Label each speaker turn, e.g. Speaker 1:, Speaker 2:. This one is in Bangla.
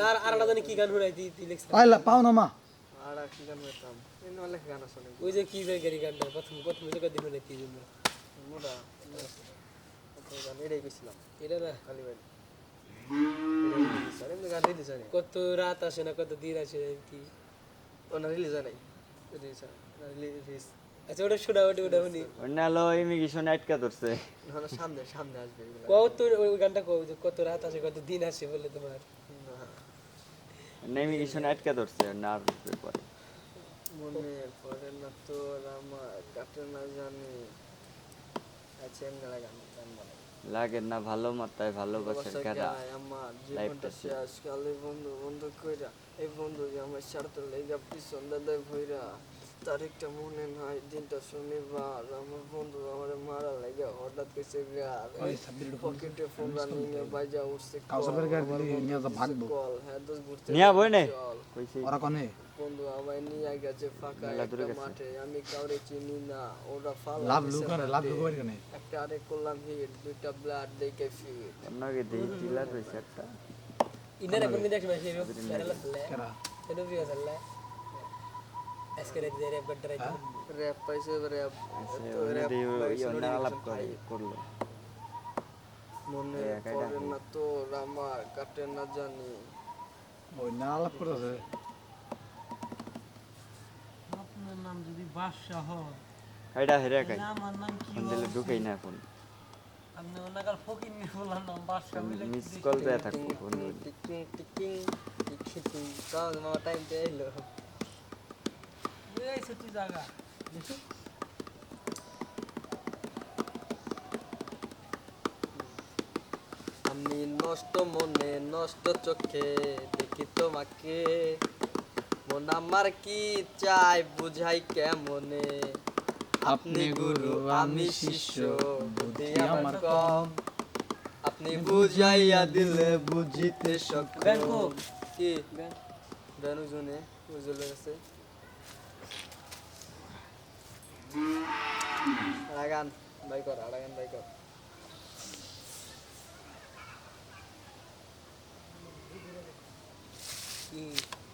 Speaker 1: আর আর জানি কি গান শুনাইতি তুই লিখছ
Speaker 2: পাইলা পাও না মা
Speaker 3: আর কি গান করতাম এমনি অনেক গান আছে
Speaker 1: ওই যে কি যে গাড়ি গানটা প্রথম যে কদিন শুনাইতি জন্য
Speaker 3: মোটা গান এটাই গেছিলাম
Speaker 1: এটা না
Speaker 3: খালি ভাই স্যার এমনি গান রিলিজ হয়
Speaker 1: কত রাত আসে না কত দিন আসে কি
Speaker 3: না রিলিজ হয় নাই রিলিজ
Speaker 1: আচ্ছা ওটা শোনা ওটা শুনি
Speaker 4: অন্যালো ইমিগ্রেশন আটকা ধরছে
Speaker 3: না সামনে সামনে আসবে এগুলো
Speaker 1: কত ওই গানটা কও যে কত রাত আসে কত দিন আসে বলে তোমার
Speaker 4: ইমিগ্রেশন আটকা ধরছে না আর পরে
Speaker 3: মনে পড়ে না তোর আমার কাটে না জানি আচ্ছা এমনি গান গান বলে
Speaker 4: লাগে না ভালো মাত্রায় ভালোবাসার গাড়া
Speaker 3: আমার
Speaker 4: লাইফটা
Speaker 3: জীবনটা শেষ কালে বন্ধু বন্ধু কইরা এই বন্ধু যে আমার স্বার্থ লেগা পিছন দাদায় ভইরা তারিখটা মনে নাই দিনটা শনিবার আমার বন্ধু আমার মারা লেগে হঠাৎ কইছে গাল পকেটে ফোন নিয়ে বাইজা উঠছে
Speaker 2: কাউসাবের গাড়ি দিলি নিয়ে যা ভাগবো
Speaker 3: কল হ্যাঁ দোষ ঘুরতে
Speaker 4: নিয়া বই নাই কইছি
Speaker 2: ওরা কোনে
Speaker 3: বন্ধু আমায় নিয়ে গেছে ফাঁকা
Speaker 4: মেলা দূরে
Speaker 3: একটা
Speaker 4: গেছে।
Speaker 3: মাঠে আমি কাউরে চিনি না ওরা ফালা
Speaker 2: লাভ লুকানে লাভ লুকারে কোনে
Speaker 3: একটা আরে করলাম হিট দুইটা ব্লাড দেখে ফিট
Speaker 4: আপনাকে দেই ডিলার হইছে একটা
Speaker 1: ইনারে কোন দেখছ না হিরো প্যারালা চলে
Speaker 2: কেরা
Speaker 1: সেটা ভিউ চলে আজকে রাতে রে রেপ গড্ডারাই
Speaker 3: র‍্যাপ পাইছে র‍্যাপ তো
Speaker 4: ওই
Speaker 3: র‍্যাপ পাইছে
Speaker 4: অন্য আলাপ করে করলো
Speaker 3: মনে
Speaker 4: একাই
Speaker 3: পড়ে
Speaker 4: ডাকে।
Speaker 3: না তো আমার কাটে না জানি
Speaker 2: ওই না আলাপ করতেছে
Speaker 5: আপনার নাম যদি বাদশাহ হয়
Speaker 4: হাইডা হেরে খাই
Speaker 5: তাহলে আমার নাম কি
Speaker 4: ফোন দিলে ঢুকেই না ফোন
Speaker 5: আপনি ওনাকার ফকির নিয়ে বলার নাম বাদশাহ হইলে কি
Speaker 4: মিস
Speaker 5: দেশ
Speaker 4: কল
Speaker 5: থেকে-
Speaker 4: দেয়া থাকবো ফোন
Speaker 3: টিকিং টিকিং টিকিং কাজ মামা টাইম তে এলো
Speaker 5: এই ছুটি জায়গা
Speaker 3: আমি নষ্ট মনে নষ্ট চোখে দেখি তোমাকে মন আমার কি চাই বুঝাই কেমনে আপনি গুরু আমি শিষ্য বুদ্ধি আমার কম আপনি বুঝাইয়া দিলে বুঝিতে সক্ষম
Speaker 1: ব্যাংকো।
Speaker 3: কি বেনু জনে বুঝলে গেছে আড়াগান বাই কর আড়াগান বাই কর
Speaker 1: কি